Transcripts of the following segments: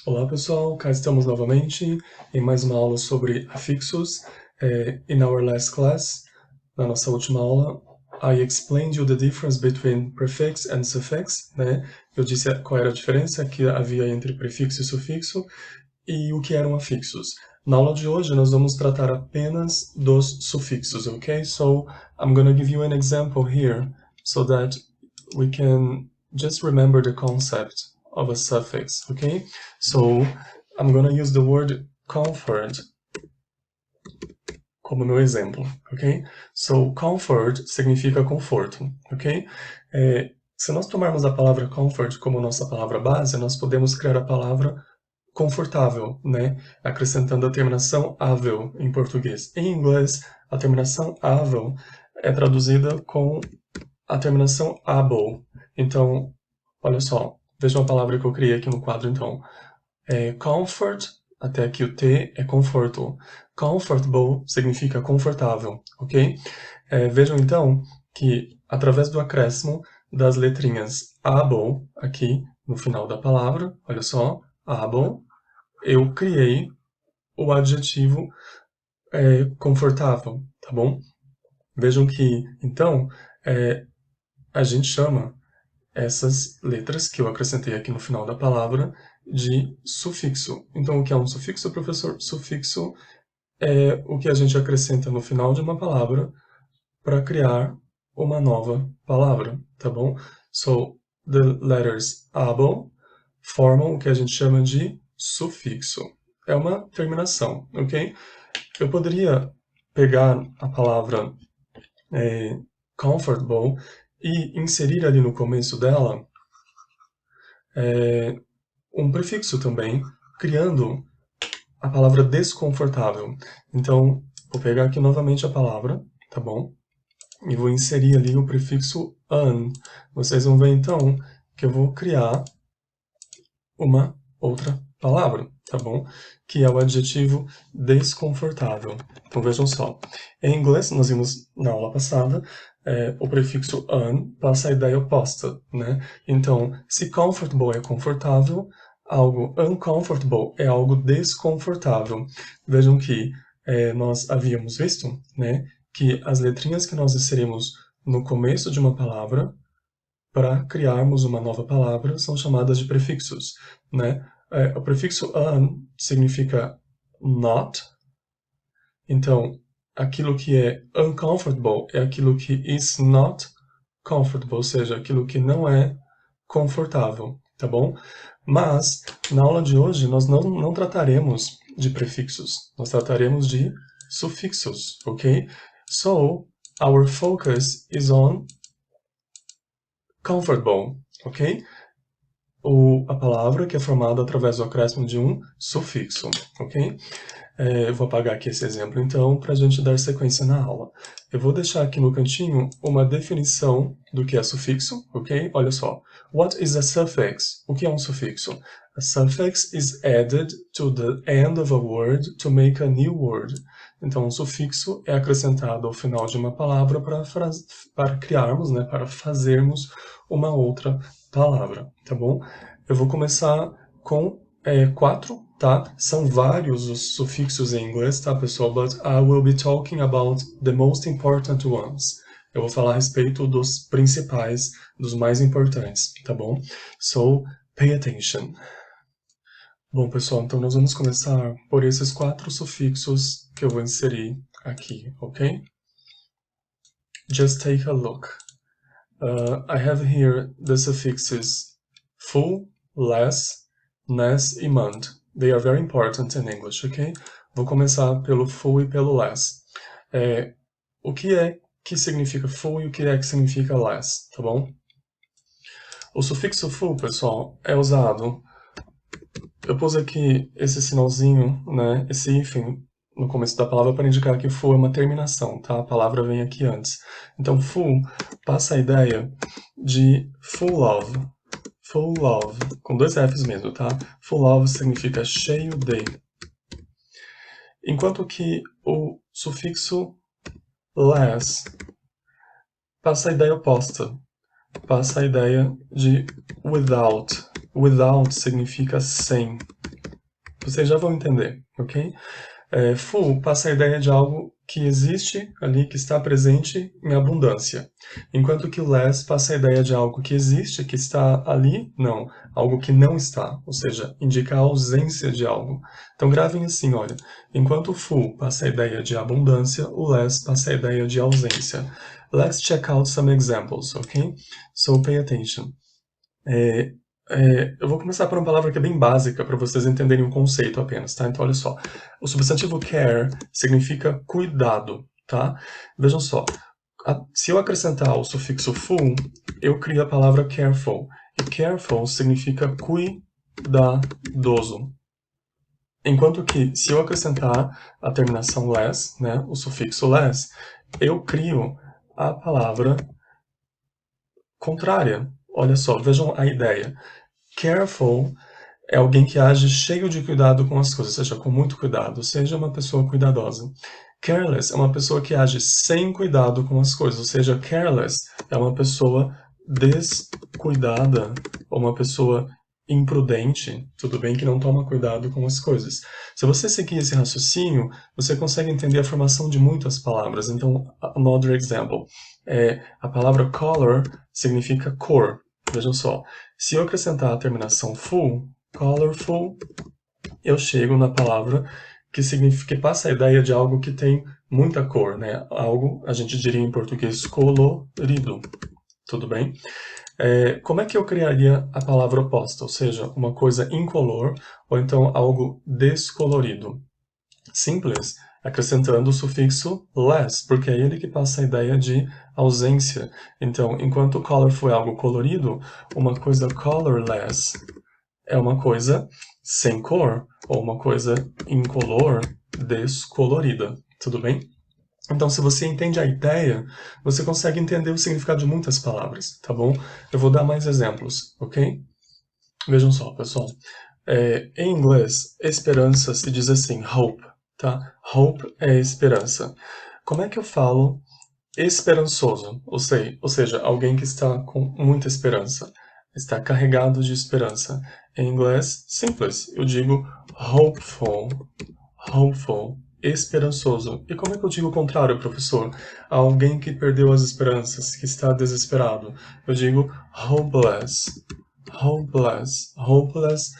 Olá pessoal, cá estamos novamente em mais uma aula sobre afixos. In our last class, na nossa última aula, I explained you the difference between prefix and suffix, né? Eu disse qual era a diferença que havia entre prefixo e sufixo e o que eram afixos. Na aula de hoje, nós vamos tratar apenas dos sufixos, ok? So, I'm gonna give you an example here so that we can just remember the concept of a suffix, okay? So, I'm gonna use the word comfort como meu exemplo, ok? So, comfort significa conforto, ok? Se nós tomarmos a palavra comfort como nossa palavra base, nós podemos criar a palavra confortável, né? Acrescentando a terminação ável em português. Em inglês, a terminação ável é traduzida com a terminação able. Então, olha só, veja uma palavra que eu criei aqui no quadro, então. Comfort, até aqui o T é conforto. Comfortable significa confortável, ok? Vejam então que através do acréscimo das letrinhas able, aqui no final da palavra, olha só, able, eu criei o adjetivo confortável, tá bom? Vejam que, então, a gente chama essas letras que eu acrescentei aqui no final da palavra de sufixo. Então, o que é um sufixo, professor? Sufixo é o que a gente acrescenta no final de uma palavra para criar uma nova palavra, tá bom? So, the letters able formam o que a gente chama de sufixo. É uma terminação, ok? Eu poderia pegar a palavra comfortable e inserir ali no começo dela um prefixo também, criando a palavra desconfortável. Então, vou pegar aqui novamente a palavra, tá bom? E vou inserir ali o prefixo un. Vocês vão ver então que eu vou criar uma outra palavra, tá bom? Que é o adjetivo desconfortável. Então vejam só. Em inglês, nós vimos na aula passada, o prefixo un passa a ideia oposta, né? Então, se comfortable é confortável, algo uncomfortable é algo desconfortável. Vejam que nós havíamos visto, né, que as letrinhas que nós inserimos no começo de uma palavra para criarmos uma nova palavra são chamadas de prefixos, né? O prefixo un significa not, então aquilo que é uncomfortable é aquilo que is not comfortable, ou seja, aquilo que não é confortável, tá bom? Mas na aula de hoje nós não trataremos de prefixos, nós trataremos de sufixos, ok? So, our focus is on comfortable, ok? A palavra que é formada através do acréscimo de um sufixo, ok? Eu vou apagar aqui esse exemplo, então, para a gente dar sequência na aula. Eu vou deixar aqui no cantinho uma definição do que é sufixo, ok? Olha só. What is a suffix? O que é um sufixo? A suffix is added to the end of a word to make a new word. Então, um sufixo é acrescentado ao final de uma palavra para criarmos, né, para fazermos uma outra palavra, tá bom? Eu vou começar com 4, tá? São vários os sufixos em inglês, tá, pessoal? But I will be talking about the most important ones. Eu vou falar a respeito dos principais, dos mais importantes, tá bom? So, pay attention. Bom, pessoal, então nós vamos começar por esses 4 sufixos que eu vou inserir aqui, ok? Just take a look. I have here the suffixes full, less, ness e mund. They are very important in English, ok? Vou começar pelo full e pelo less. O que é que significa full e o que é que significa less, tá bom? O sufixo full, pessoal, é usado... Eu pus aqui esse sinalzinho, né, esse hífen no começo da palavra para indicar que full é uma terminação, tá? A palavra vem aqui antes. Então, full passa a ideia de full of, com 2 Fs mesmo, tá? Full of significa cheio de. Enquanto que o sufixo less passa a ideia oposta, passa a ideia de without. Without significa sem, Vocês já vão entender, ok? Full passa a ideia de algo que existe ali, que está presente em abundância. Enquanto que o less passa a ideia de algo que existe, que está ali, não, algo que não está, ou seja, indica a ausência de algo. Então gravem assim, olha, enquanto o full passa a ideia de abundância, o less passa a ideia de ausência. Let's check out some examples, ok? So pay attention. Eu vou começar por uma palavra que é bem básica para vocês entenderem o conceito apenas, tá? Então, olha só. O substantivo care significa cuidado, tá? Vejam só. Se eu acrescentar o sufixo full, eu crio a palavra careful. E careful significa cuidadoso. Enquanto que, se eu acrescentar a terminação less, né, o sufixo less, eu crio a palavra contrária. Olha só, vejam a ideia. Careful é alguém que age cheio de cuidado com as coisas, ou seja, com muito cuidado, seja uma pessoa cuidadosa. Careless é uma pessoa que age sem cuidado com as coisas, ou seja, careless é uma pessoa descuidada, ou uma pessoa imprudente, tudo bem que não toma cuidado com as coisas. Se você seguir esse raciocínio, você consegue entender a formação de muitas palavras. Então, another example. A palavra color significa cor. Vejam só, se eu acrescentar a terminação full, colorful, eu chego na palavra que significa, que passa a ideia de algo que tem muita cor, né? Algo, a gente diria em português, colorido. Tudo bem? Como é que eu criaria a palavra oposta? Ou seja, uma coisa incolor ou então algo descolorido. Simples, acrescentando o sufixo less, porque é ele que passa a ideia de ausência. Então, enquanto colorful é algo colorido, uma coisa colorless é uma coisa sem cor, ou uma coisa incolor, descolorida. Tudo bem? Então, se você entende a ideia, você consegue entender o significado de muitas palavras, tá bom? Eu vou dar mais exemplos, ok? Vejam só, pessoal. Em inglês, esperança se diz assim, hope, tá? Hope é esperança. Como é que eu falo esperançoso? Ou seja, alguém que está com muita esperança, está carregado de esperança. Em inglês, simples, eu digo hopeful, hopeful, esperançoso. E como é que eu digo o contrário, professor? Alguém que perdeu as esperanças, que está desesperado. Eu digo hopeless, hopeless, hopeless,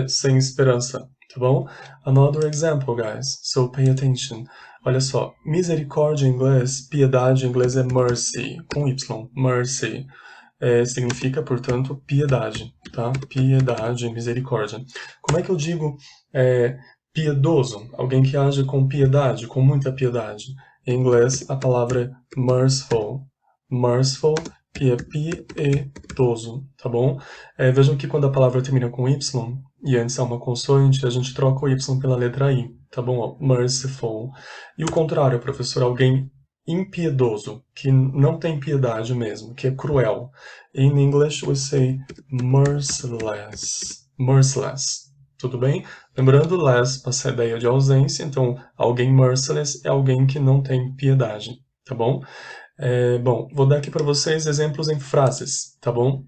sem esperança, tá bom? Another example, guys, so pay attention. Olha só, misericórdia em inglês, piedade em inglês é mercy, com Y, mercy. Significa, portanto, piedade, tá? Piedade, misericórdia. Como é que eu digo piedoso? Alguém que age com piedade, com muita piedade. Em inglês, a palavra é merciful. Merciful, que é piedoso, tá bom? Vejam que quando a palavra termina com Y, e antes há uma consoante, a gente troca o Y pela letra I, tá bom? Ó, merciful. E o contrário, professor, alguém impiedoso, que não tem piedade mesmo, que é cruel. In English, we say merciless. Merciless. Tudo bem? Lembrando, less passa a ideia de ausência, então alguém merciless é alguém que não tem piedade, tá bom? Bom, vou dar aqui para vocês exemplos em frases, tá bom?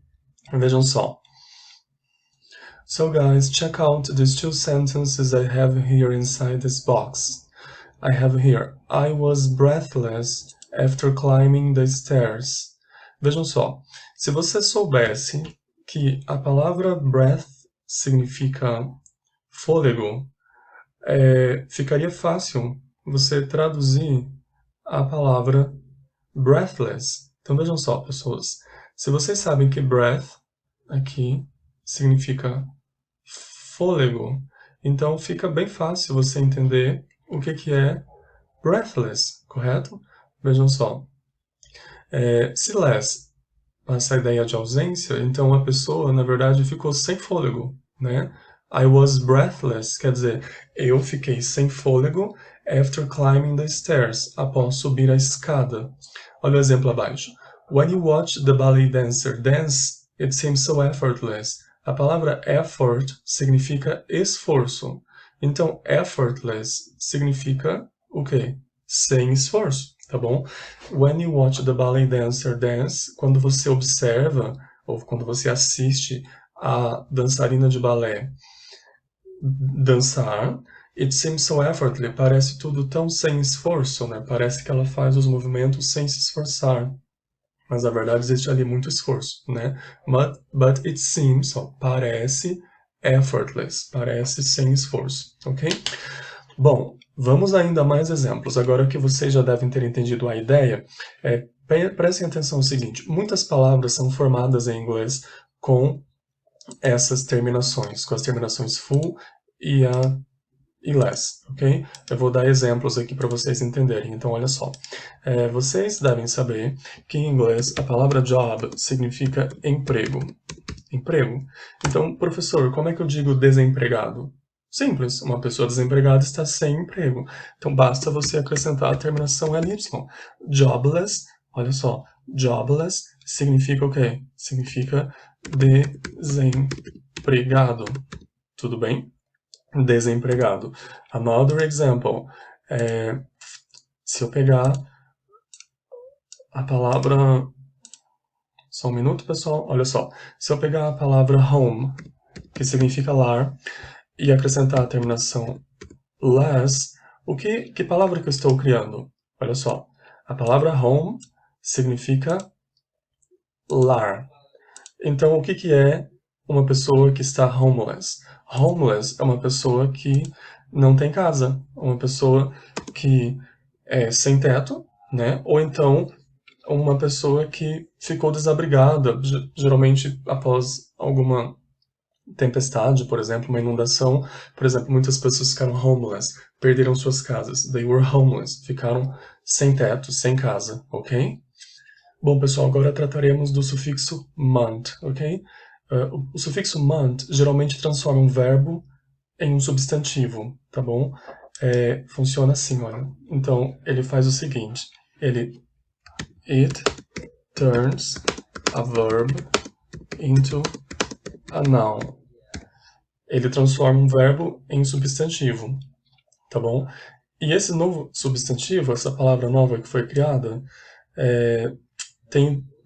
Vejam só. So guys, check out these two sentences I have here inside this box. I have here, I was breathless after climbing the stairs. Vejam só, se você soubesse que a palavra breath significa fôlego, ficaria fácil você traduzir a palavra breathless. Então vejam só, pessoas, se vocês sabem que breath aqui significa fôlego, então fica bem fácil você entender o que é breathless, correto? Vejam só. Se less passa a ideia de ausência, então a pessoa, na verdade, ficou sem fôlego, né? I was breathless, quer dizer, eu fiquei sem fôlego after climbing the stairs, após subir a escada. Olha o exemplo abaixo. When you watch the ballet dancer dance, it seems so effortless. A palavra effort significa esforço. Então, effortless significa o quê? Sem esforço, tá bom? When you watch the ballet dancer dance, quando você observa ou quando você assiste a dançarina de balé dançar. It seems so effortless. Parece tudo tão sem esforço, né? Parece que ela faz os movimentos sem se esforçar. Mas na verdade existe ali muito esforço, né? But it seems, ó, parece effortless. Parece sem esforço, ok? Bom, vamos ainda a mais exemplos. Agora que vocês já devem ter entendido a ideia, prestem atenção no seguinte. Muitas palavras são formadas em inglês com essas terminações, com as terminações full e less, ok? Eu vou dar exemplos aqui para vocês entenderem. Então, olha só. Vocês devem saber que em inglês a palavra job significa emprego. Emprego. Então, professor, como é que eu digo desempregado? Simples, uma pessoa desempregada está sem emprego. Então, basta você acrescentar a terminação ly. Jobless, olha só, jobless significa o quê? Significa desempregado. Tudo bem? Desempregado. Another example. Se eu pegar a palavra... Só um minuto, pessoal. Olha só. Se eu pegar a palavra home, que significa lar, e acrescentar a terminação less, que palavra que eu estou criando? Olha só. A palavra home significa lar. Então, o que é uma pessoa que está homeless? Homeless é uma pessoa que não tem casa, uma pessoa que é sem teto, né? Ou então uma pessoa que ficou desabrigada, geralmente após alguma tempestade, por exemplo, uma inundação. Por exemplo, muitas pessoas ficaram homeless, perderam suas casas. They were homeless, ficaram sem teto, sem casa, ok? Bom, pessoal, agora trataremos do sufixo month, ok? O sufixo month geralmente transforma um verbo em um substantivo, tá bom? Funciona assim, olha. Então, ele faz o seguinte, it turns a verb into a noun. Ele transforma um verbo em substantivo, tá bom? E esse novo substantivo, essa palavra nova que foi criada,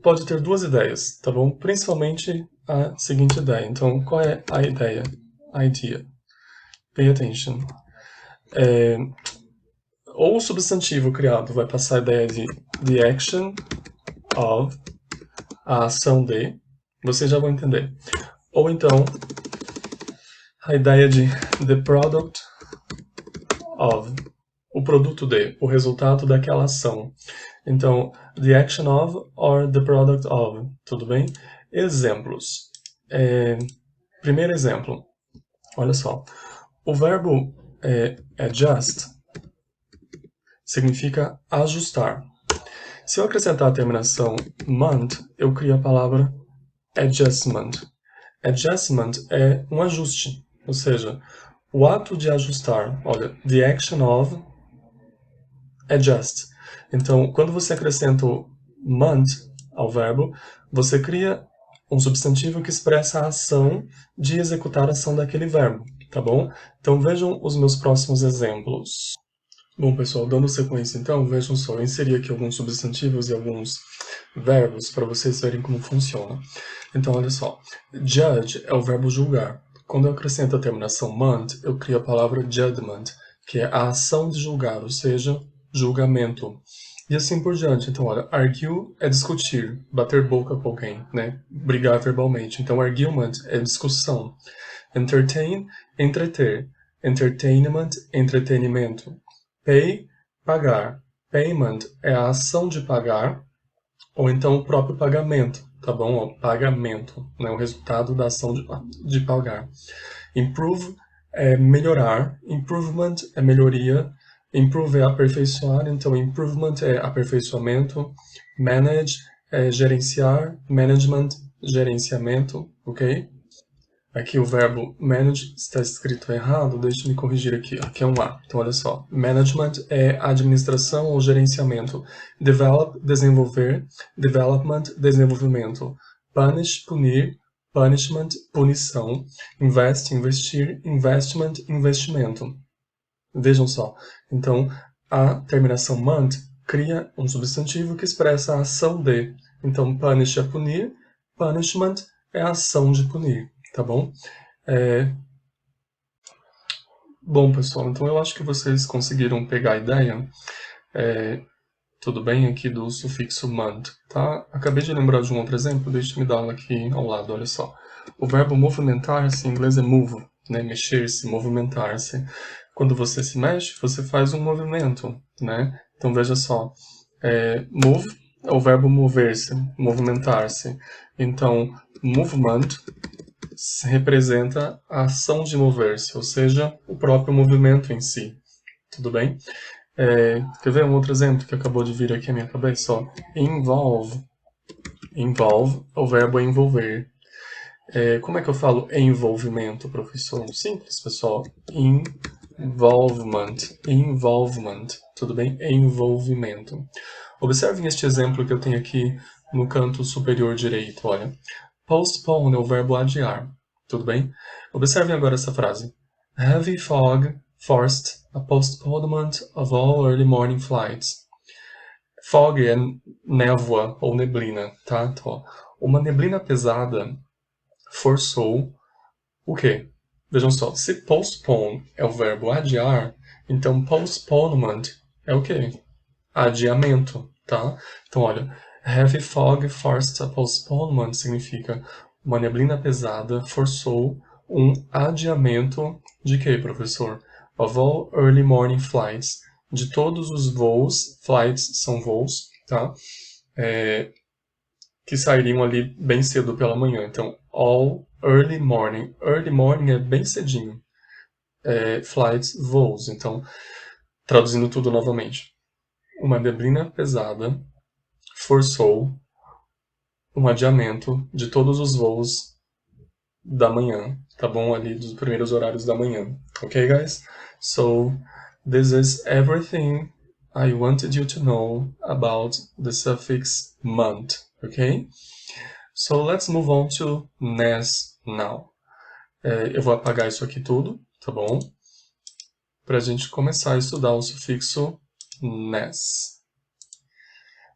pode ter duas ideias, tá bom? Principalmente a seguinte ideia. Então, qual é a ideia? Idea. Pay attention. Ou o substantivo criado vai passar a ideia de the action of, a ação de, vocês já vão entender. Ou então, a ideia de the product of, o produto de, o resultado daquela ação. Então, the action of or the product of, tudo bem? Exemplos. Primeiro exemplo, olha só. O verbo adjust significa ajustar. Se eu acrescentar a terminação month, eu crio a palavra adjustment. Adjustment é um ajuste, ou seja, o ato de ajustar. Olha, the action of adjust. Então, quando você acrescenta o month ao verbo, você cria um substantivo que expressa a ação de executar a ação daquele verbo, tá bom? Então, vejam os meus próximos exemplos. Bom, pessoal, dando sequência então, vejam só, eu inseri aqui alguns substantivos e alguns verbos para vocês verem como funciona. Então, olha só, judge é o verbo julgar. Quando eu acrescento a terminação month, eu crio a palavra judgment, que é a ação de julgar, ou seja, julgamento. E assim por diante. Então, olha, argue é discutir, bater boca com alguém, né? Brigar verbalmente. Então, argument é discussão. Entertain, entreter. Entertainment, entretenimento. Pay, pagar. Payment é a ação de pagar, ou então o próprio pagamento, tá bom? O pagamento, né? O resultado da ação de pagar. Improve é melhorar. Improvement é melhoria. Improve é aperfeiçoar, então improvement é aperfeiçoamento. Manage é gerenciar. Management, gerenciamento, ok? Aqui o verbo manage está escrito errado, deixa eu me corrigir aqui. Aqui é um A, então olha só. Management é administração ou gerenciamento. Develop, desenvolver. Development, desenvolvimento. Punish, punir. Punishment, punição. Invest, investir. Investment, investimento. Vejam só. Então, a terminação month cria um substantivo que expressa a ação de. Então, punish é punir. Punishment é a ação de punir. Tá bom? Bom, pessoal, então eu acho que vocês conseguiram pegar a ideia, tudo bem, aqui do sufixo mant, tá? Acabei de lembrar de um outro exemplo, deixa eu me dar aqui ao lado, olha só. O verbo movimentar-se em inglês é move, né? Mexer-se, movimentar-se. Quando você se mexe, você faz um movimento, né? Então veja só, move é o verbo mover-se, movimentar-se. Então, movement representa a ação de mover-se, ou seja, o próprio movimento em si. Tudo bem? Quer ver um outro exemplo que acabou de vir aqui à minha cabeça? Ó. Involve. Involve é o verbo envolver. Como é que eu falo envolvimento, professor? Simples, pessoal. Involvement. Involvement. Tudo bem? Envolvimento. Observem este exemplo que eu tenho aqui no canto superior direito. Olha. Postpone é o verbo adiar. Tudo bem? Observem agora essa frase. Heavy fog forced a postponement of all early morning flights. Fog é névoa ou neblina, tá? Então, uma neblina pesada forçou o quê? Vejam só, se postpone é o verbo adiar, então postponement é o quê? Adiamento, tá? Então, olha, heavy fog forced a postponement significa uma neblina pesada forçou um adiamento de quê, professor? Of all early morning flights. De todos os voos, flights são voos, tá? Que sairiam ali bem cedo pela manhã. Então, all early morning. Early morning é bem cedinho. Flights, voos. Então, traduzindo tudo novamente. Uma neblina pesada forçou um adiamento de todos os voos da manhã, tá bom? Ali dos primeiros horários da manhã. Ok, guys? So, this is everything I wanted you to know about the suffix month, ok? So, let's move on to NES now. Eu vou apagar isso aqui tudo, tá bom? Pra gente começar a estudar o sufixo NES.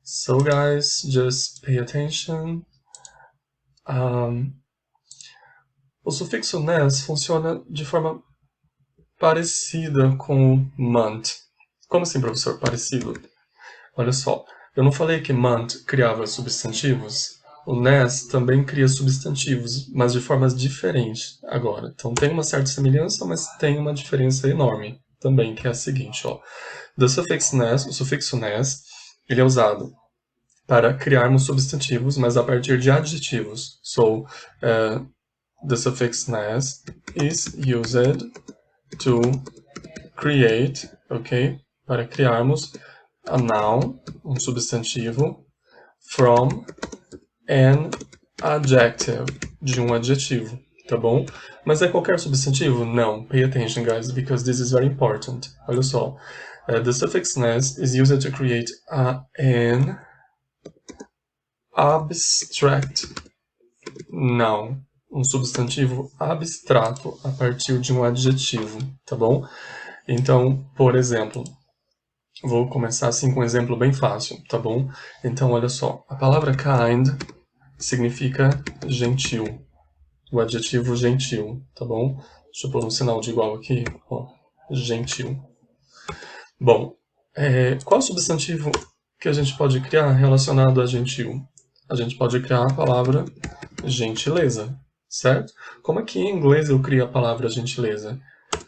So, guys, just pay attention. O sufixo NES funciona de forma parecida com o month. Como assim, professor? Parecido? Olha só, eu não falei que month criava substantivos? O NES também cria substantivos, mas de formas diferentes agora. Então tem uma certa semelhança, mas tem uma diferença enorme também, que é a seguinte, ó. The suffix NES, o sufixo NES, ele é usado para criarmos substantivos, mas a partir de adjetivos. So, the suffix NES is used to create, ok? Para criarmos a noun, um substantivo, from an adjective, de um adjetivo, tá bom? Mas é qualquer substantivo? Não. Pay attention, guys, because this is very important. Olha só. The suffix NES is used to create an abstract noun, um substantivo abstrato a partir de um adjetivo, tá bom? Então, por exemplo, vou começar assim com um exemplo bem fácil, tá bom? Então, olha só, a palavra kind significa gentil, o adjetivo gentil, tá bom? Deixa eu pôr um sinal de igual aqui, ó, gentil. Bom, qual substantivo que a gente pode criar relacionado a gentil? A gente pode criar a palavra gentileza, certo? Como é que em inglês eu crio a palavra gentileza?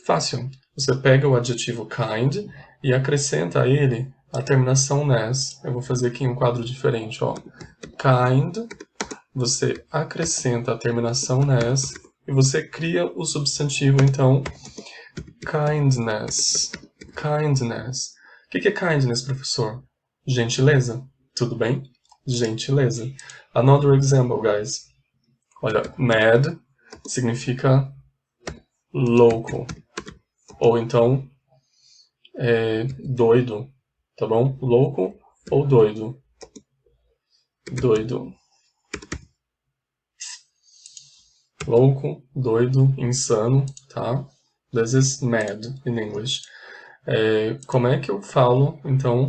Fácil. Você pega o adjetivo kind e acrescenta a ele a terminação ness. Eu vou fazer aqui um quadro diferente, ó. Kind, você acrescenta a terminação ness e você cria o substantivo, então, kindness. Kindness. O que é kindness, professor? Gentileza. Tudo bem? Gentileza. Another example, guys. Olha, mad significa louco. Ou então, doido. Tá bom? Louco ou doido. Doido. Louco, doido, insano, tá? This is mad in English. Como é que eu falo, então,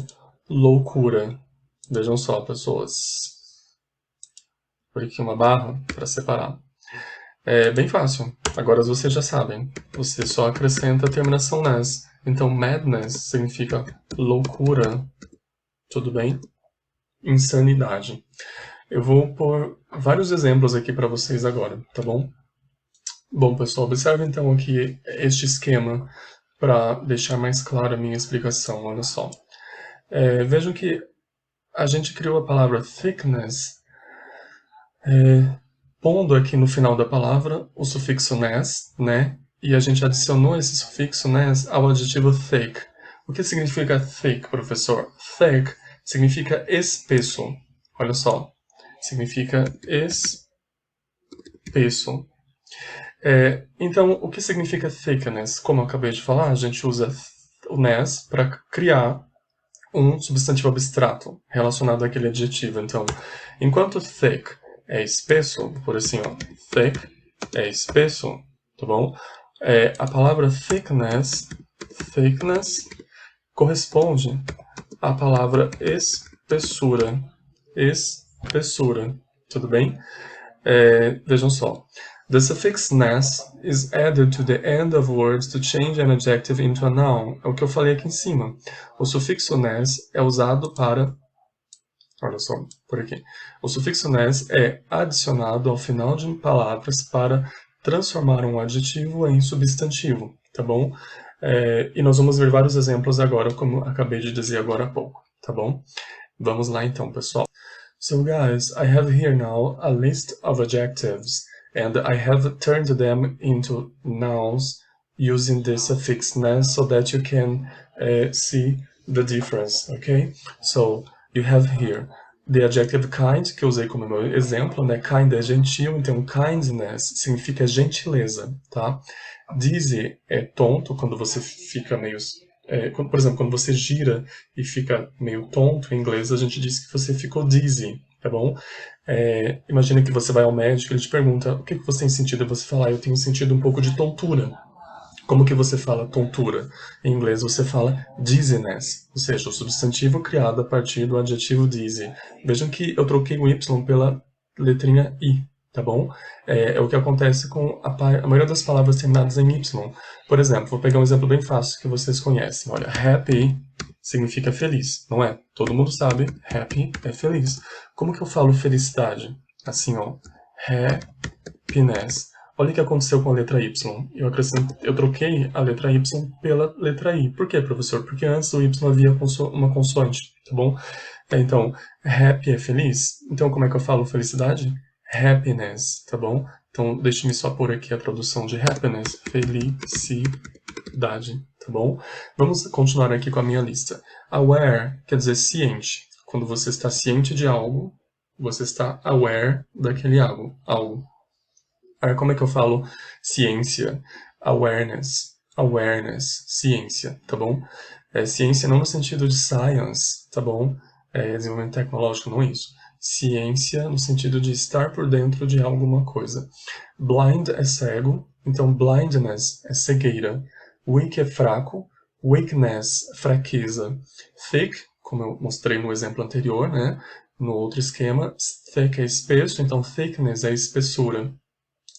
loucura? Vejam só, pessoas. Por aqui uma barra para separar. É bem fácil. Agora vocês já sabem. Você só acrescenta a terminação ness. Então, madness significa loucura. Tudo bem? Insanidade. Eu vou pôr vários exemplos aqui para vocês agora, tá bom? Bom, pessoal, observe então aqui este esquema para deixar mais clara a minha explicação. Olha só. Vejam que a gente criou a palavra thickness pondo aqui no final da palavra o sufixo ness, né? E a gente adicionou esse sufixo ness ao adjetivo thick. O que significa thick, professor? Thick significa espesso. Olha só. Significa espesso. Então, o que significa thickness? Como eu acabei de falar, a gente usa o ness para criar um substantivo abstrato relacionado àquele adjetivo. Então, enquanto thick é espesso, por assim, ó, thick é espesso, tá bom? A palavra thickness corresponde à palavra espessura, tudo bem? Vejam só. The suffix ness is added to the end of words to change an adjective into a noun. É o que eu falei aqui em cima. O sufixo ness é usado para... Olha só, por aqui. O sufixo ness é adicionado ao final de palavras para transformar um adjetivo em substantivo, tá bom? E nós vamos ver vários exemplos agora, como acabei de dizer agora há pouco, tá bom? Vamos lá então, pessoal. So guys, I have here now a list of adjectives, and I have turned them into nouns using the suffix ness so that you can see the difference, okay? So you have here the adjective kind, que eu usei como meu exemplo, né? Kind é gentil, então kindness significa gentileza, tá? Dizzy é tonto, quando você fica meio... por exemplo, quando você gira e fica meio tonto, em inglês a gente diz que você ficou dizzy, tá bom? Imagina que você vai ao médico e ele te pergunta o que você tem sentido, e você fala, eu tenho sentido um pouco de tontura. Como que você fala tontura? Em inglês você fala dizziness, ou seja, o substantivo criado a partir do adjetivo dizzy. Vejam que eu troquei o Y pela letrinha I, tá bom? É o que acontece com a maioria das palavras terminadas em Y. Por exemplo, vou pegar um exemplo bem fácil que vocês conhecem. Olha, happy significa feliz, não é? Todo mundo sabe, happy é feliz. Como que eu falo felicidade? Assim, ó, happiness. Olha o que aconteceu com a letra Y. Eu troquei a letra Y pela letra I. Por quê, professor? Porque antes do Y havia uma consoante, tá bom? Então, happy é feliz. Então, como é que eu falo felicidade? Happiness, tá bom? Então, deixe-me só pôr aqui a tradução de happiness. Felicidade, tá bom? Vamos continuar aqui com a minha lista. Aware quer dizer ciente. Quando você está ciente de algo, você está aware daquele algo. Como é que eu falo ciência? Awareness, ciência, tá bom? Ciência não no sentido de science, tá bom? Desenvolvimento tecnológico, não é isso. Ciência no sentido de estar por dentro de alguma coisa. Blind é cego, então blindness é cegueira. Weak é fraco, weakness, fraqueza. Thick, como eu mostrei no exemplo anterior, né? No outro esquema, thick é espesso, então thickness é espessura.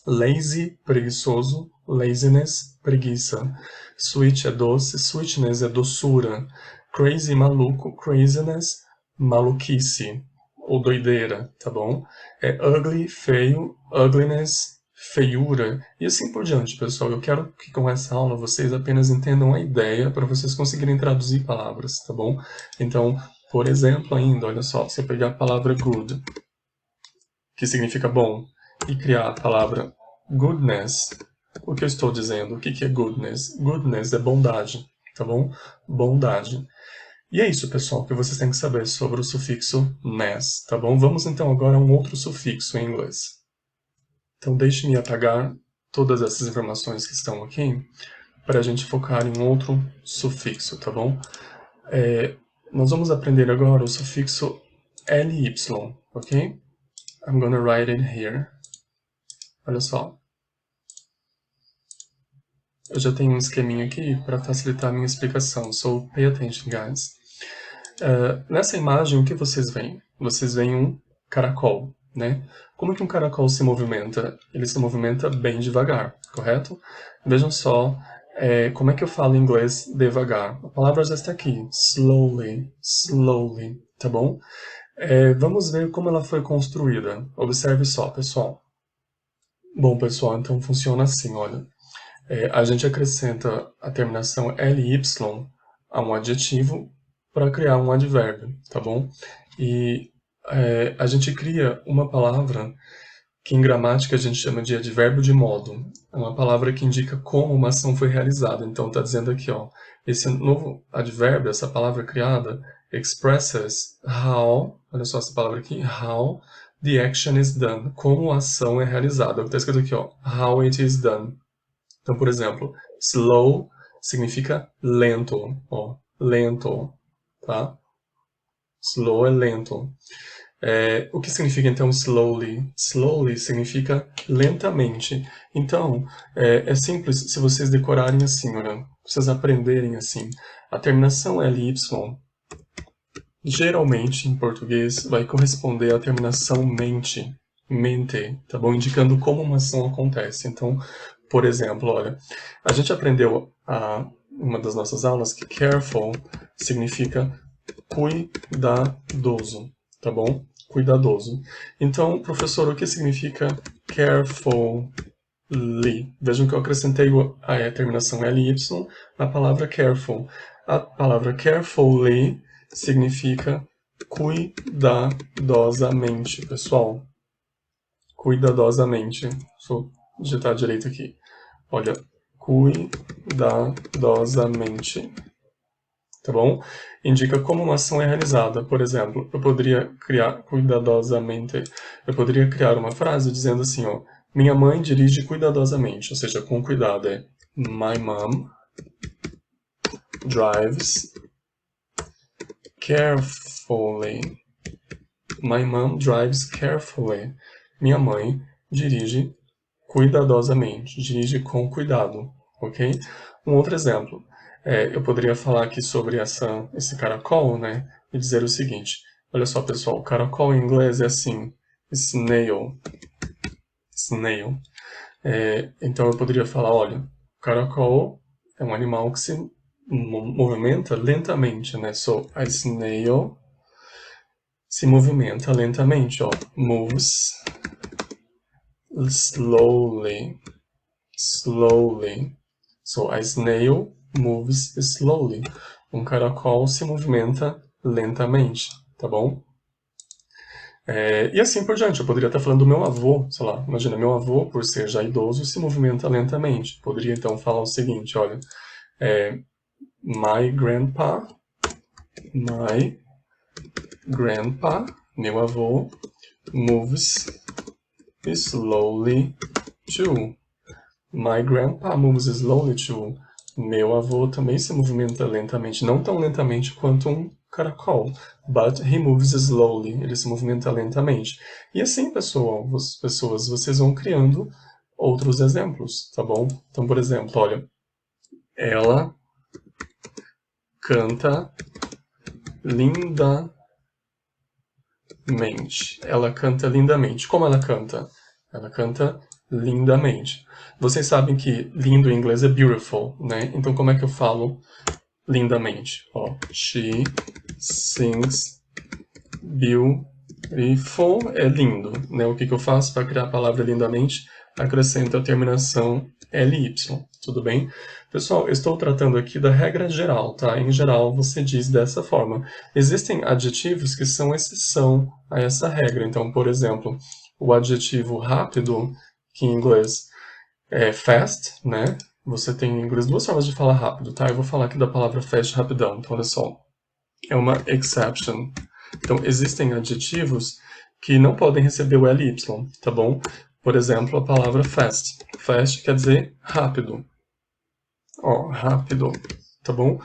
Lazy, preguiçoso, laziness, preguiça. Sweet é doce, sweetness é doçura. Crazy, maluco, craziness, maluquice, ou doideira, tá bom? Ugly, feio, ugliness, feiura, e assim por diante, pessoal. Eu quero que com essa aula vocês apenas entendam a ideia para vocês conseguirem traduzir palavras, tá bom? Então, por exemplo ainda, olha só, se eu pegar a palavra good, que significa bom, e criar a palavra goodness. O que eu estou dizendo? O que é goodness? Goodness é bondade, tá bom? Bondade. E é isso, pessoal, que vocês têm que saber sobre o sufixo ness, tá bom? Vamos então agora a um outro sufixo em inglês. Então deixe-me apagar todas essas informações que estão aqui para a gente focar em outro sufixo, tá bom? Nós vamos aprender agora o sufixo ly, ok? I'm gonna write it here. Olha só. Eu já tenho um esqueminha aqui para facilitar a minha explicação, so pay attention, guys. Nessa imagem, o que vocês veem? Vocês veem um caracol, né? Como que um caracol se movimenta? Ele se movimenta bem devagar, correto? Vejam só como é que eu falo em inglês devagar. A palavra já está aqui, slowly, slowly, tá bom? Vamos ver como ela foi construída. Observe só, pessoal. Bom, pessoal, então funciona assim, olha. A gente acrescenta a terminação ly a um adjetivo para criar um advérbio, tá bom? E a gente cria uma palavra que em gramática a gente chama de advérbio de modo. É uma palavra que indica como uma ação foi realizada. Então está dizendo aqui, ó, esse novo advérbio, essa palavra criada, expresses how, olha só essa palavra aqui, how the action is done, como a ação é realizada. Está escrito aqui, ó, how it is done. Então, por exemplo, slow significa lento, ó, lento, tá? Slow é lento. O que significa então slowly? Slowly significa lentamente. Então, é simples se vocês decorarem assim, olha, vocês aprenderem assim. A terminação ly, geralmente em português, vai corresponder à terminação mente, tá bom? Indicando como uma ação acontece. Então, por exemplo, olha, a gente aprendeu uma das nossas aulas que careful significa cuidadoso, tá bom? Cuidadoso. Então, professor, o que significa carefully? Vejam que eu acrescentei a terminação ly na palavra careful. A palavra carefully significa cuidadosamente, pessoal. Cuidadosamente. Deixa eu digitar direito aqui. Olha, cuidadosamente. Tá bom? Indica como uma ação é realizada. Por exemplo, eu poderia criar cuidadosamente. Eu poderia criar uma frase dizendo assim, ó, minha mãe dirige cuidadosamente, ou seja, com cuidado. My mom drives carefully. My mom drives carefully. Minha mãe dirige cuidadosamente, dirige com cuidado, ok? Um outro exemplo, eu poderia falar aqui sobre esse caracol, né? E dizer o seguinte, olha só, pessoal, caracol em inglês é assim, snail, snail. Então eu poderia falar, olha, caracol é um animal que se movimenta lentamente, né? So, a snail se movimenta lentamente, ó, moves slowly, slowly. So, a snail moves slowly. Um caracol se movimenta lentamente, tá bom? E assim por diante. Eu poderia estar falando do meu avô, sei lá, imagina, meu avô, por ser já idoso, se movimenta lentamente. Poderia então falar o seguinte, olha, my grandpa, meu avô, moves slowly too. My grandpa moves slowly too. Meu avô também se movimenta lentamente, não tão lentamente quanto um caracol, but he moves slowly. Ele se movimenta lentamente. E assim, pessoas, vocês vão criando outros exemplos, tá bom? Então, por exemplo, olha, ela canta lindamente. Ela canta lindamente. Como ela canta? Ela canta lindamente. Vocês sabem que lindo em inglês é beautiful, né? Então como é que eu falo lindamente? Ó, she sings beautiful é lindo, né? O que eu faço para criar a palavra lindamente? Acrescento a terminação ly, tudo bem? Pessoal, eu estou tratando aqui da regra geral, tá? Em geral, você diz dessa forma. Existem adjetivos que são exceção a essa regra. Então, por exemplo, o adjetivo rápido, que em inglês é fast, né? Você tem em inglês duas formas de falar rápido, tá? Eu vou falar aqui da palavra fast rapidão. Então, olha só. É uma exception. Então, existem adjetivos que não podem receber o ly, tá bom? Por exemplo, a palavra fast. Fast quer dizer rápido. Ó, rápido, tá bom?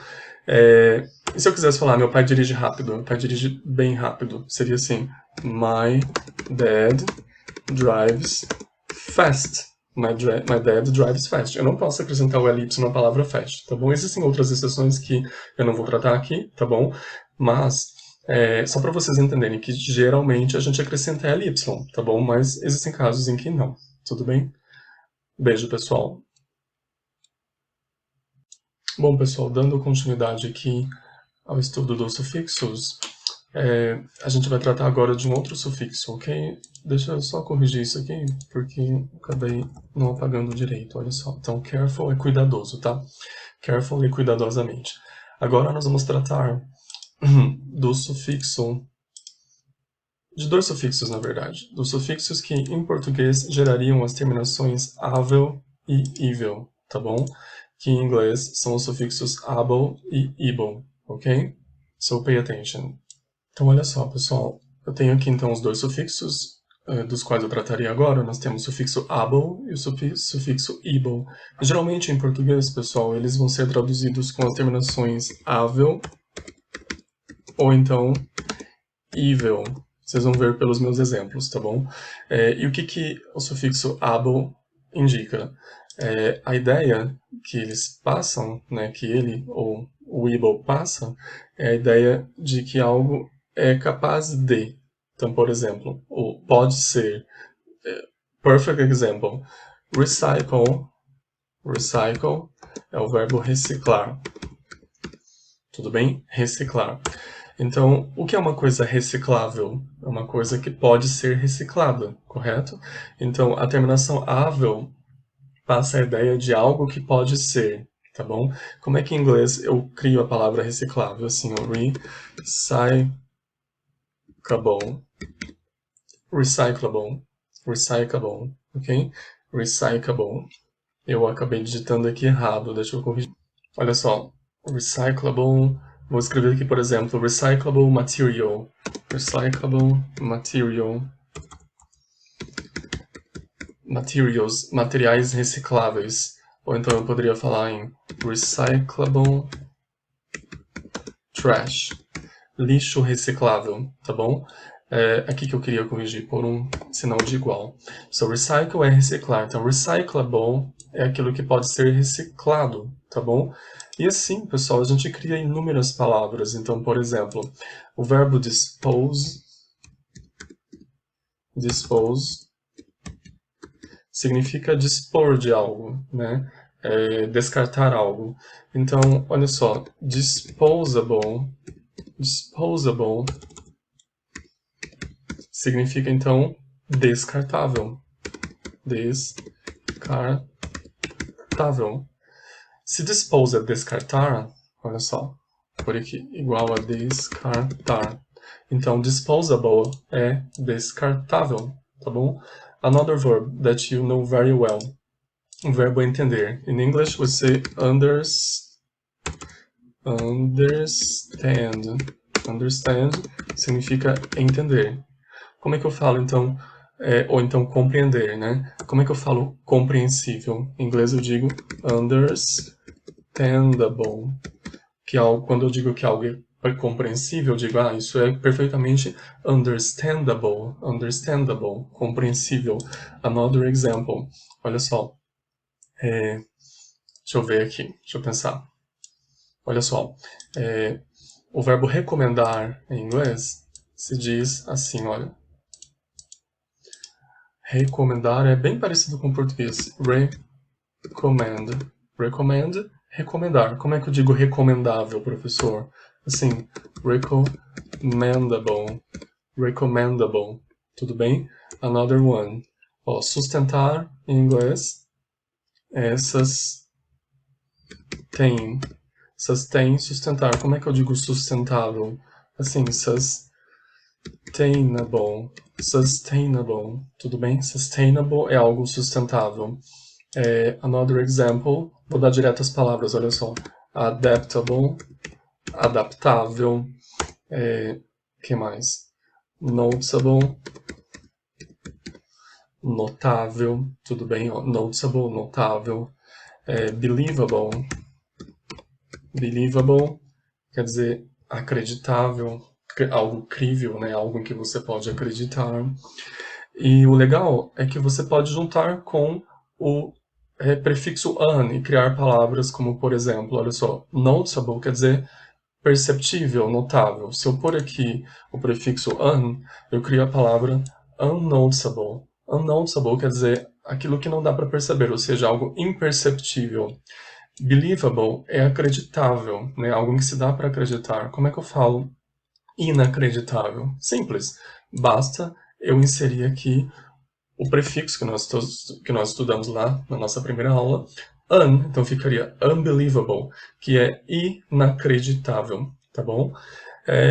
E se eu quisesse falar, meu pai dirige rápido, meu pai dirige bem rápido, seria assim, my dad drives fast. My dad drives fast. Eu não posso acrescentar o ly na palavra fast, tá bom? Existem outras exceções que eu não vou tratar aqui, tá bom? Mas Só para vocês entenderem que geralmente a gente acrescenta ly, tá bom? Mas existem casos em que não, tudo bem? Beijo, pessoal. Bom, pessoal, dando continuidade aqui ao estudo dos sufixos, a gente vai tratar agora de um outro sufixo, ok? Deixa eu só corrigir isso aqui, porque acabei não apagando direito, olha só. Então, careful é cuidadoso, tá? Careful é cuidadosamente. Agora nós vamos tratar do sufixo, de dois sufixos, na verdade. Dos sufixos que, em português, gerariam as terminações avel e evil, tá bom? Que em inglês são os sufixos able e able, ok? So pay attention. Então, olha só, pessoal. Eu tenho aqui, então, os dois sufixos dos quais eu trataria agora. Nós temos o sufixo able e o sufixo able. Geralmente, em português, pessoal, eles vão ser traduzidos com as terminações avel ou, então, evil. Vocês vão ver pelos meus exemplos, tá bom? E o que o sufixo able indica? A ideia que eles passam, né, que ele ou o able passa, é a ideia de que algo é capaz de. Então, por exemplo, pode ser, perfect example, recycle, recycle é o verbo reciclar, tudo bem? Reciclar. Então, o que é uma coisa reciclável? É uma coisa que pode ser reciclada, correto? Então, a terminação ável passa a ideia de algo que pode ser, tá bom? Como é que em inglês eu crio a palavra reciclável? Assim, recyclable, recyclable, recyclable, ok? Recyclable. Eu acabei digitando aqui errado, deixa eu corrigir. Olha só, recyclable, vou escrever aqui, por exemplo, recyclable material. Recyclable material. Materials, materiais recicláveis. Ou então eu poderia falar em recyclable trash. Lixo reciclável, tá bom? Aqui que eu queria corrigir por um sinal de igual. So, recycle é reciclar. Então, recyclable é aquilo que pode ser reciclado, tá bom? E assim, pessoal, a gente cria inúmeras palavras. Então, por exemplo, o verbo dispose significa dispor de algo, né? Descartar algo. Então, olha só, disposable significa, então, descartável. Descartável. Se dispose é descartar, olha só, por aqui, igual a descartar. Então, disposable é descartável, tá bom? Another verb that you know very well. Um verbo entender. In English, we say understand. Understand significa entender. Como é que eu falo, então, ou então compreender, né? Como é que eu falo compreensível? Em inglês eu digo understandable. Quando eu digo que algo é compreensível, eu digo, isso é perfeitamente understandable, compreensível. Another example. Olha só. Deixa eu ver aqui, deixa eu pensar. Olha só. O verbo recomendar em inglês se diz assim, olha. Recomendar é bem parecido com o português. Recommend. Recommend, recomendar. Como é que eu digo recomendável, professor? Assim, recommendable. Recommendable. Tudo bem? Another one. Sustentar em inglês é sustain. Sustain, sustentar. Como é que eu digo sustentável? Assim, sustainable, tudo bem? Sustainable é algo sustentável. Another example, vou dar direto as palavras, olha só. Adaptable, adaptável. Que mais? Noticeable, notável, tudo bem? Noticeable, notável. Believable, believable quer dizer acreditável, algo crível, né? Algo em que você pode acreditar. E o legal é que você pode juntar com o prefixo an e criar palavras como, por exemplo, olha só, noticeable quer dizer perceptível, notável. Se eu pôr aqui o prefixo un, eu crio a palavra unnoticeable. Unnoticeable quer dizer aquilo que não dá para perceber, ou seja, algo imperceptível. Believable é acreditável, né? Algo que se dá para acreditar. Como é que eu falo inacreditável? Simples. Basta eu inserir aqui o prefixo que nós estudamos lá na nossa primeira aula, un, então ficaria unbelievable, que é inacreditável, tá bom?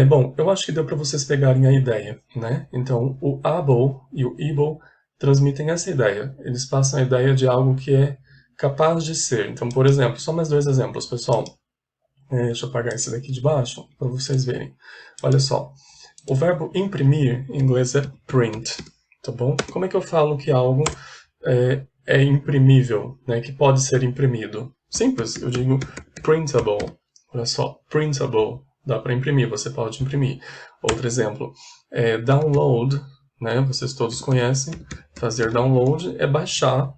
Bom, eu acho que deu para vocês pegarem a ideia, né? Então, o able e o able transmitem essa ideia. Eles passam a ideia de algo que é capaz de ser. Então, por exemplo, só mais dois exemplos, pessoal. Deixa eu apagar esse daqui de baixo para vocês verem. Olha só, o verbo imprimir em inglês é print, tá bom? Como é que eu falo que algo é imprimível, né? Que pode ser imprimido? Simples, eu digo printable. Olha só, printable, dá para imprimir, você pode imprimir. Outro exemplo, download, né? Vocês todos conhecem. Fazer download é baixar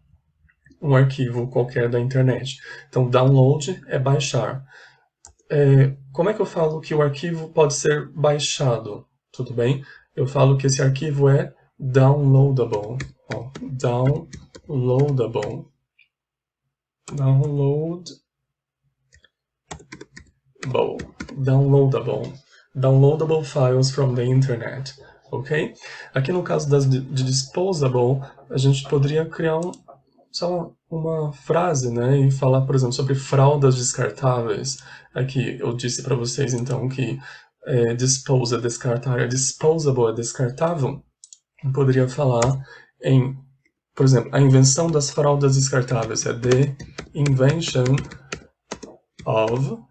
um arquivo qualquer da internet. Então, download é baixar. Como é que eu falo que o arquivo pode ser baixado? Tudo bem? Eu falo que esse arquivo é downloadable. Ó, downloadable. Downloadable. Downloadable files from the internet. Ok? Aqui no caso de disposable, a gente poderia criar só uma frase, né, e falar, por exemplo, sobre fraldas descartáveis. Aqui eu disse para vocês, então, que dispose é descartar, disposable é descartável. Eu poderia falar em, por exemplo, a invenção das fraldas descartáveis é the invention of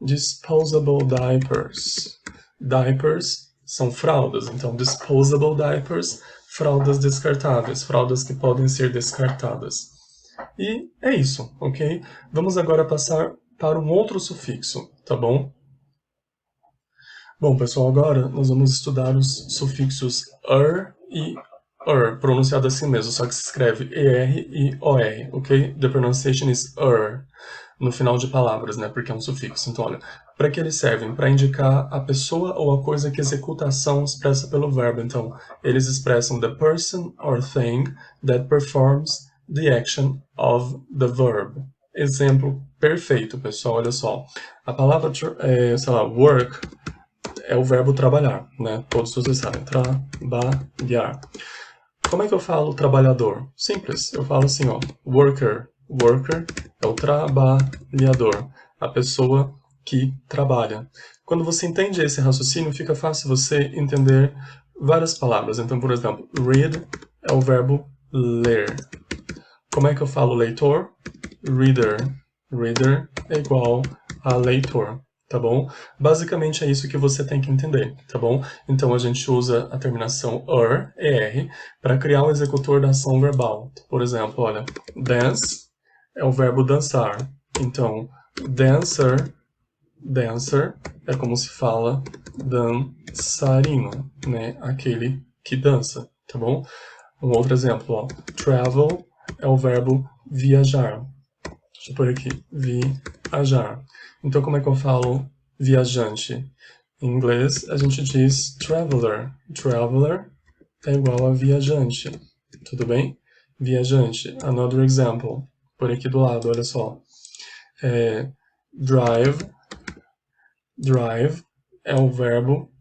disposable diapers. Diapers são fraldas, então disposable diapers, fraldas descartáveis, fraldas que podem ser descartadas. E é isso, ok? Vamos agora passar para um outro sufixo, tá bom? Bom, pessoal, agora nós vamos estudar os sufixos e pronunciado assim mesmo, só que se escreve ER e OR, ok? The pronunciation is no final de palavras, né? Porque é um sufixo. Então, olha, para que eles servem? Para indicar a pessoa ou a coisa que executa a ação expressa pelo verbo. Então, eles expressam the person or thing that performs the action of the verb. Exemplo perfeito, pessoal, olha só. A palavra, sei lá, work é o verbo trabalhar, né? Todos vocês sabem, trabalhar. Como é que eu falo trabalhador? Simples, eu falo assim, ó, worker. Worker é o trabalhador, a pessoa que trabalha. Quando você entende esse raciocínio, fica fácil você entender várias palavras. Então, por exemplo, read é o verbo ler. Como é que eu falo leitor? Reader. Reader é igual a leitor, tá bom? Basicamente é isso que você tem que entender, tá bom? Então a gente usa a terminação ER, para criar o executor da ação verbal. Por exemplo, olha, dance é o verbo dançar. Então, dancer é como se fala dançarino, né? Aquele que dança, tá bom? Um outro exemplo, ó, travel é o verbo viajar. Deixa eu pôr aqui, viajar. Então, como é que eu falo viajante? Em inglês, a gente diz traveler. Traveler é igual a viajante. Tudo bem? Viajante. Another example. Por aqui do lado, olha só. Drive é o verbo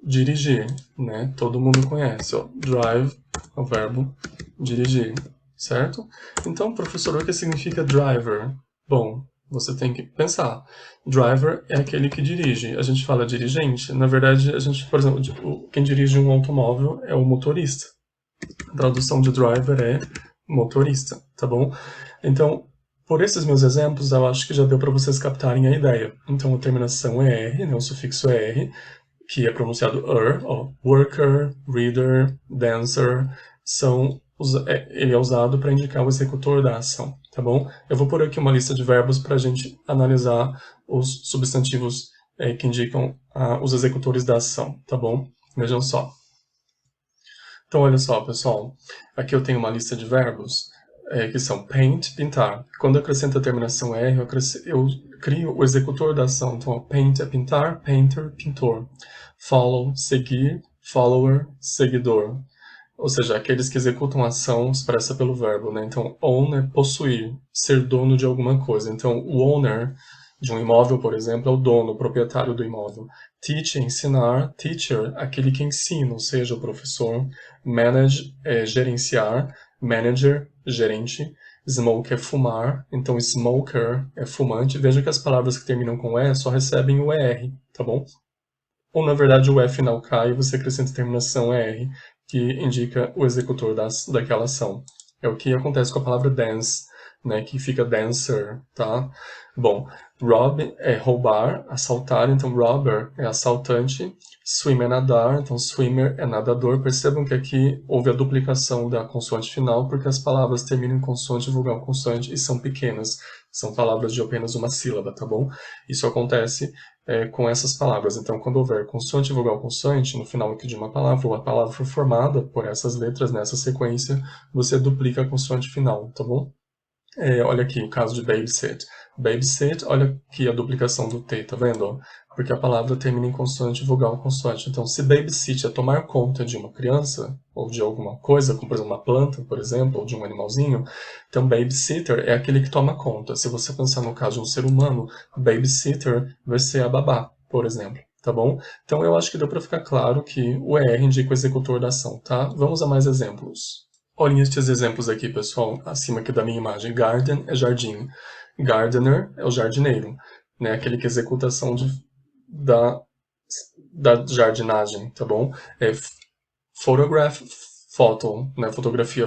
dirigir, né? Todo mundo conhece, ó. Drive é o verbo dirigir, certo? Então, professor, o que significa driver? Bom, você tem que pensar. Driver é aquele que dirige. A gente fala dirigente. Na verdade, a gente, por exemplo, quem dirige um automóvel é o motorista. A tradução de driver é motorista, tá bom? Então, por esses meus exemplos, eu acho que já deu para vocês captarem a ideia. Então, a terminação é R, né, o sufixo é R, que é pronunciado ó, worker, reader, dancer, ele é usado para indicar o executor da ação, tá bom? Eu vou pôr aqui uma lista de verbos para a gente analisar os substantivos que indicam os executores da ação, tá bom? Vejam só. Então, olha só, pessoal. Aqui eu tenho uma lista de verbos. que são paint, pintar. Quando eu acrescento a terminação R, eu crio o executor da ação. Então, paint é pintar, painter, pintor. Follow, seguir, follower, seguidor. Ou seja, aqueles que executam a ação expressa pelo verbo, né? Então, own é possuir, ser dono de alguma coisa. Então, o owner de um imóvel, por exemplo, é o dono, o proprietário do imóvel. Teach é ensinar, teacher, aquele que ensina, ou seja, o professor. Manage é gerenciar, manager, gerente. Smoke é fumar, então smoker é fumante. Veja que as palavras que terminam com E só recebem o ER, tá bom? Ou, na verdade, o E final cai e você acrescenta a terminação ER, que indica o executor daquela ação. É o que acontece com a palavra dance, né, que fica dancer, tá? Bom, rob é roubar, assaltar, então robber é assaltante. Swim é nadar, então swimmer é nadador. Percebam que aqui houve a duplicação da consoante final, porque as palavras terminam em consoante, vogal, consoante e são pequenas. São palavras de apenas uma sílaba, tá bom? Isso acontece com essas palavras. Então, quando houver consoante, vogal, consoante no final aqui de uma palavra, ou a palavra for formada por essas letras nessa sequência, você duplica a consoante final, tá bom? Olha aqui o caso de babysit. Babysit, olha aqui a duplicação do T, tá vendo? Porque a palavra termina em consoante, vogal, consoante. Então, se babysit é tomar conta de uma criança, ou de alguma coisa, como por exemplo uma planta, por exemplo, ou de um animalzinho, então babysitter é aquele que toma conta. Se você pensar no caso de um ser humano, babysitter vai ser a babá, por exemplo. Tá bom? Então, eu acho que deu para ficar claro que o ER indica o executor da ação, tá? Vamos a mais exemplos. Olhem estes exemplos aqui, pessoal, acima aqui da minha imagem. Garden é jardim. Gardener é o jardineiro, né? Aquele que executa a ação da jardinagem, tá bom? Photograph, foto, né? Fotografia.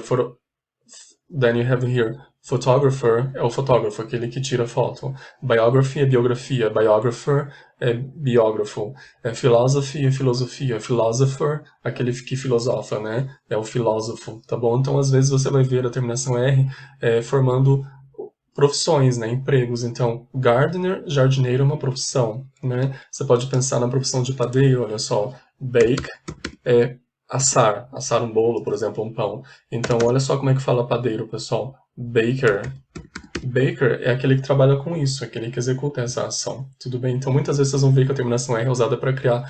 Then you have here photographer é o fotógrafo, aquele que tira foto. Biography é biografia. Biographer é biógrafo. Philosophy é filosofia. Philosopher, aquele que filosofa, né? É o filósofo, tá bom? Então, às vezes, você vai ver a terminação R formando profissões, né? Empregos. Então, gardener, jardineiro é uma profissão, né? Você pode pensar na profissão de padeiro, olha só. Bake é assar um bolo, por exemplo, um pão. Então, olha só como é que fala padeiro, pessoal. Baker. Baker é aquele que trabalha com isso, aquele que executa essa ação. Tudo bem? Então, muitas vezes vocês vão ver que a terminação R é usada para criar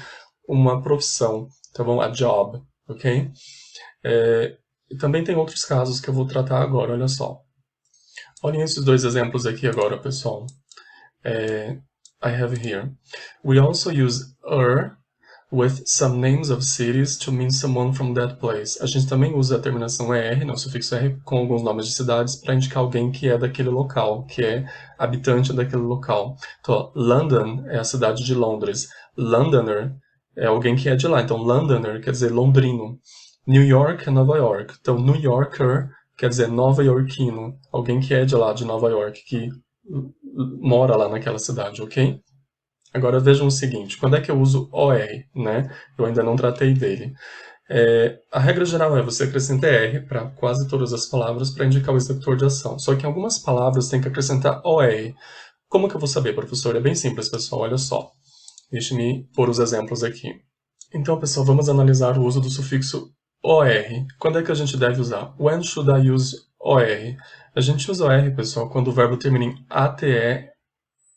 uma profissão, tá bom? A job, ok? E também tem outros casos que eu vou tratar agora, olha só. Olhem esses dois exemplos aqui agora, pessoal. I have here. We also use with some names of cities to mean someone from that place. A gente também usa a terminação ER, o sufixo R, com alguns nomes de cidades para indicar alguém que é daquele local, que é habitante daquele local. Então, London é a cidade de Londres. Londoner é alguém que é de lá. Então, Londoner quer dizer londrino. New York é Nova York. Então, New Yorker quer dizer nova-iorquino. Alguém que é de lá, de Nova York, que mora lá naquela cidade, ok? Agora vejam o seguinte, quando é que eu uso OR, né? Eu ainda não tratei dele. A regra geral é você acrescentar R para quase todas as palavras para indicar o executor de ação. Só que em algumas palavras tem que acrescentar OR. Como que eu vou saber, professor? É bem simples, pessoal, olha só. Deixe-me pôr os exemplos aqui. Então, pessoal, vamos analisar o uso do sufixo OR. Quando é que a gente deve usar? When should I use OR? A gente usa OR, pessoal, quando o verbo termina em ATE,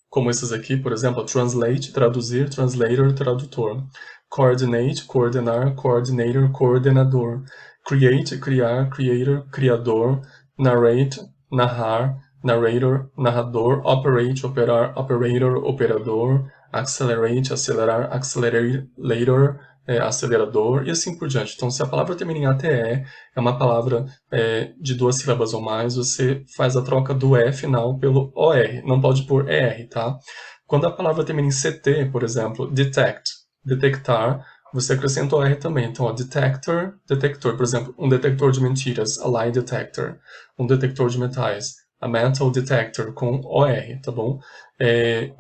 como esses aqui, por exemplo, translate, traduzir, translator, tradutor. Coordinate, coordenar, coordinator, coordenador. Create, criar, creator, criador. Narrate, narrar, narrator, narrador. Operate, operar, operator, operador. Accelerate, acelerar, accelerator, acelerador, e assim por diante. Então, se a palavra termina em ATE, é uma palavra de duas sílabas ou mais, você faz a troca do E final pelo OR, não pode pôr ER, tá? Quando a palavra termina em CT, por exemplo, detect, detectar, você acrescenta o R também. Então, detector, detector, por exemplo, um detector de mentiras, a lie detector, um detector de metais, a metal detector, com OR, tá bom?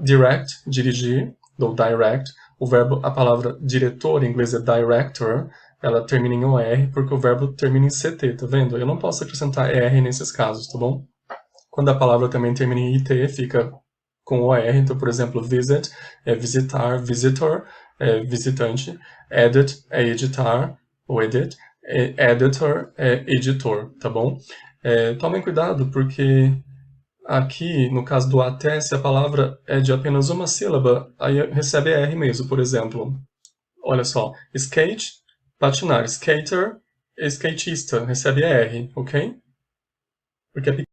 Direct, dirigir, ou direct, a palavra diretor, em inglês é director, ela termina em OR porque o verbo termina em CT, tá vendo? Eu não posso acrescentar ER nesses casos, tá bom? Quando a palavra também termina em IT, fica com OR, então, por exemplo, visit é visitar, visitor é visitante, edit é editar, ou edit, editor é editor, tá bom? Tomem cuidado, porque aqui, no caso do até, se a palavra é de apenas uma sílaba, aí recebe R mesmo, por exemplo. Olha só, skate, patinar, skater, skatista, recebe R, ok? Porque é